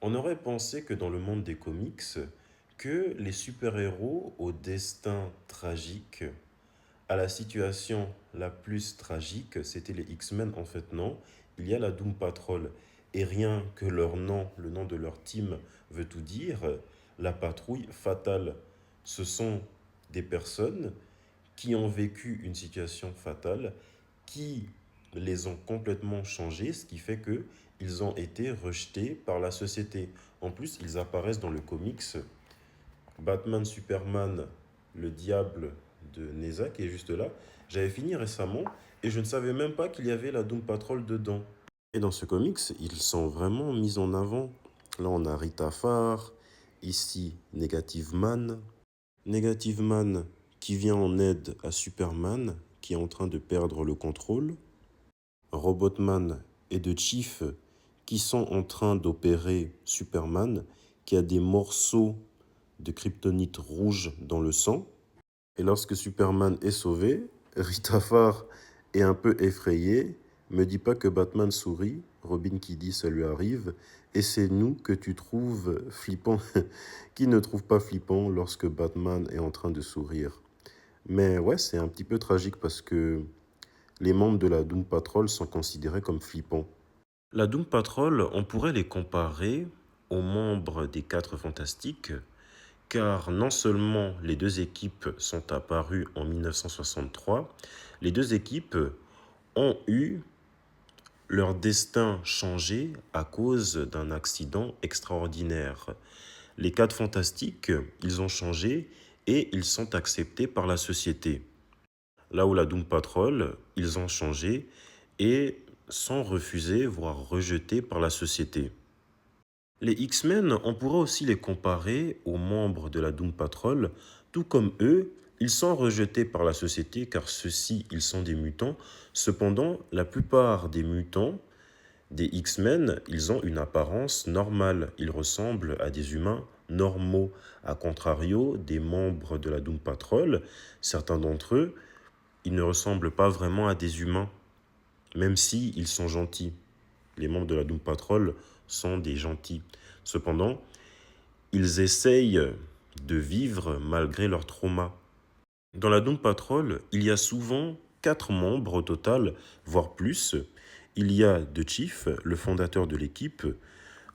On aurait pensé que dans le monde des comics, que les super-héros au destin tragique, à la situation la plus tragique, c'était les X-Men. En fait, non. Il y a la Doom Patrol. Et rien que leur nom, le nom de leur team veut tout dire, la patrouille fatale. Ce sont des personnes qui ont vécu une situation fatale, qui les ont complètement changés, ce qui fait que ils ont été rejetés par la société. En plus, ils apparaissent dans le comics Batman Superman, le diable de Neza qui est juste là. J'avais fini récemment et je ne savais même pas qu'il y avait la Doom Patrol dedans. Et dans ce comics, ils sont vraiment mis en avant. Là, on a Rita Farr, ici Negative Man. Negative Man qui vient en aide à Superman qui est en train de perdre le contrôle. Robotman et The Chief qui sont en train d'opérer Superman qui a des morceaux de kryptonite rouge dans le sang. Et lorsque Superman est sauvé, Rita Farr est un peu effrayée. Me dis pas que Batman sourit. Robin qui dit ça lui arrive. Et c'est nous que tu trouves flippant. Qui ne trouve pas flippant lorsque Batman est en train de sourire. Mais ouais, c'est un petit peu tragique parce que les membres de la Doom Patrol sont considérés comme flippants. La Doom Patrol, on pourrait les comparer aux membres des Quatre Fantastiques, car non seulement les deux équipes sont apparues en 1963, les deux équipes ont eu leur destin changé à cause d'un accident extraordinaire. Les Quatre Fantastiques, ils ont changé et ils sont acceptés par la société. Là où la Doom Patrol, ils ont changé et sont refusés, voire rejetés par la société. Les X-Men, on pourrait aussi les comparer aux membres de la Doom Patrol. Tout comme eux, ils sont rejetés par la société car ceux-ci, ils sont des mutants. Cependant, la plupart des mutants des X-Men, ils ont une apparence normale. Ils ressemblent à des humains normaux. A contrario, des membres de la Doom Patrol, certains d'entre eux, ils ne ressemblent pas vraiment à des humains, même si ils sont gentils. Les membres de la Doom Patrol sont des gentils. Cependant, ils essayent de vivre malgré leur trauma. Dans la Doom Patrol, il y a souvent 4 membres au total, voire plus. Il y a The Chief, le fondateur de l'équipe,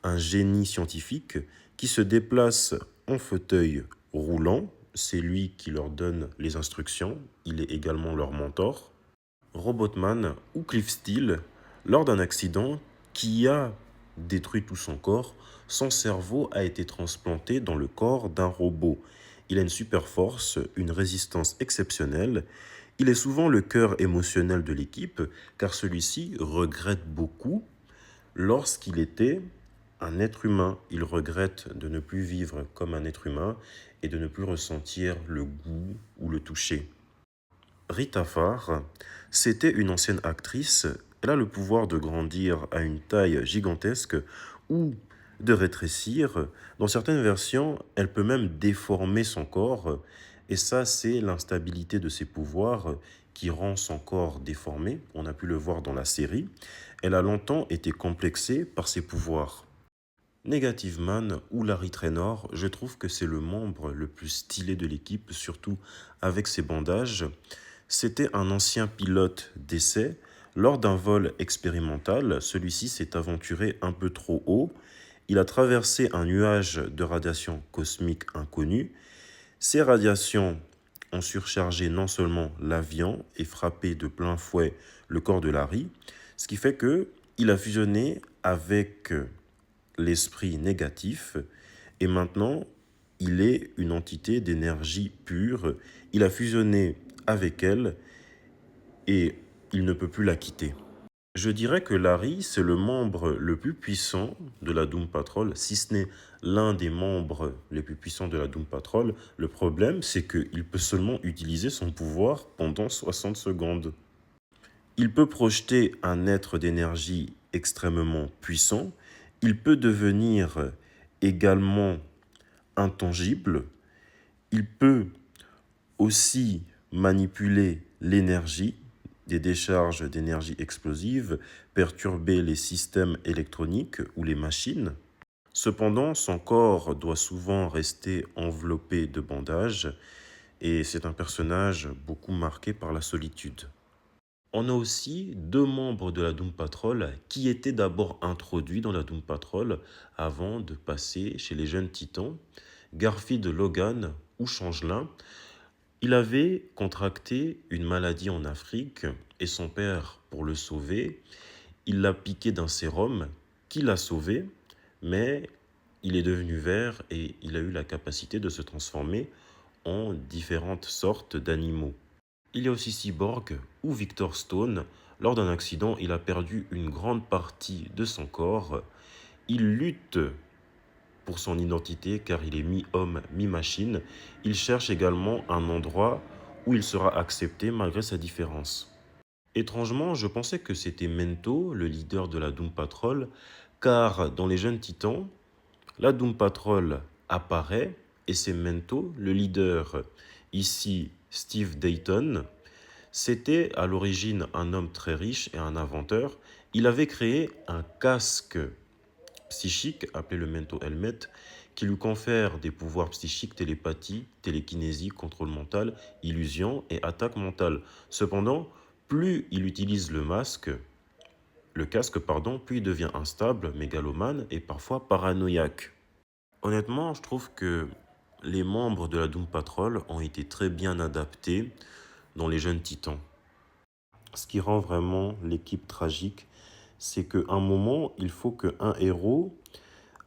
un génie scientifique qui se déplace en fauteuil roulant. C'est lui qui leur donne les instructions. Il est également leur mentor. Robotman ou Cliff Steele, lors d'un accident qui a détruit tout son cerveau a été transplanté dans le corps d'un robot. Il a une super force, une résistance exceptionnelle. Il est souvent le cœur émotionnel de l'équipe, car celui-ci regrette beaucoup lorsqu'il était un être humain. Il regrette de ne plus vivre comme un être humain et de ne plus ressentir le goût ou le toucher. Rita Farr, c'était une ancienne actrice. Elle a le pouvoir de grandir à une taille gigantesque ou de rétrécir. Dans certaines versions, elle peut même déformer son corps. Et ça, c'est l'instabilité de ses pouvoirs qui rend son corps déformé. On a pu le voir dans la série. Elle a longtemps été complexée par ses pouvoirs. Negative Man ou Larry Trainor, je trouve que c'est le membre le plus stylé de l'équipe, surtout avec ses bandages. C'était un ancien pilote d'essai. Lors d'un vol expérimental, celui-ci s'est aventuré un peu trop haut. Il a traversé un nuage de radiation cosmique inconnue. Ces radiations ont surchargé non seulement l'avion et frappé de plein fouet le corps de Larry, ce qui fait que il a fusionné avec l'esprit négatif et maintenant il est une entité d'énergie pure. Il a fusionné avec elle et il ne peut plus la quitter. Je dirais que Larry, c'est le membre le plus puissant de la Doom Patrol, si ce n'est l'un des membres les plus puissants de la Doom Patrol. Le problème, c'est qu'il peut seulement utiliser son pouvoir pendant 60 secondes. Il peut projeter un être d'énergie extrêmement puissant. Il peut devenir également intangible. Il peut aussi manipuler l'énergie, des décharges d'énergie explosive, perturber les systèmes électroniques ou les machines. Cependant, son corps doit souvent rester enveloppé de bandages et c'est un personnage beaucoup marqué par la solitude. On a aussi deux membres de la Doom Patrol qui étaient d'abord introduits dans la Doom Patrol avant de passer chez les jeunes titans, Garfield Logan ou Changelin. Il avait contracté une maladie en Afrique et son père, pour le sauver, il l'a piqué d'un sérum qui l'a sauvé, mais il est devenu vert et il a eu la capacité de se transformer en différentes sortes d'animaux. Il y a aussi Cyborg ou Victor Stone. Lors d'un accident, il a perdu une grande partie de son corps. Il lutte pour son identité car il est mi-homme, mi-machine. Il cherche également un endroit où il sera accepté malgré sa différence. Étrangement, je pensais que c'était Mento, le leader de la Doom Patrol, car dans les Jeunes Titans, la Doom Patrol apparaît et c'est Mento, le leader. Ici, Steve Dayton. C'était à l'origine un homme très riche et un inventeur. Il avait créé un casque psychique appelé le Mento Helmet qui lui confère des pouvoirs psychiques, télépathie, télékinésie, contrôle mental, illusion et attaque mentale. Cependant, plus il utilise le casque, plus il devient instable, mégalomane et parfois paranoïaque. Honnêtement, je trouve que les membres de la Doom Patrol ont été très bien adaptés dans les Jeunes Titans. Ce qui rend vraiment l'équipe tragique, c'est qu'à un moment, il faut qu'un héros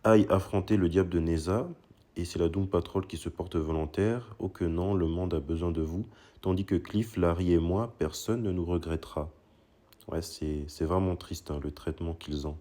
aille affronter le diable de Neza, et c'est la Doom Patrol qui se porte volontaire. Oh que non, le monde a besoin de vous. Tandis que Cliff, Larry et moi, personne ne nous regrettera. Ouais, c'est vraiment triste, hein, le traitement qu'ils ont.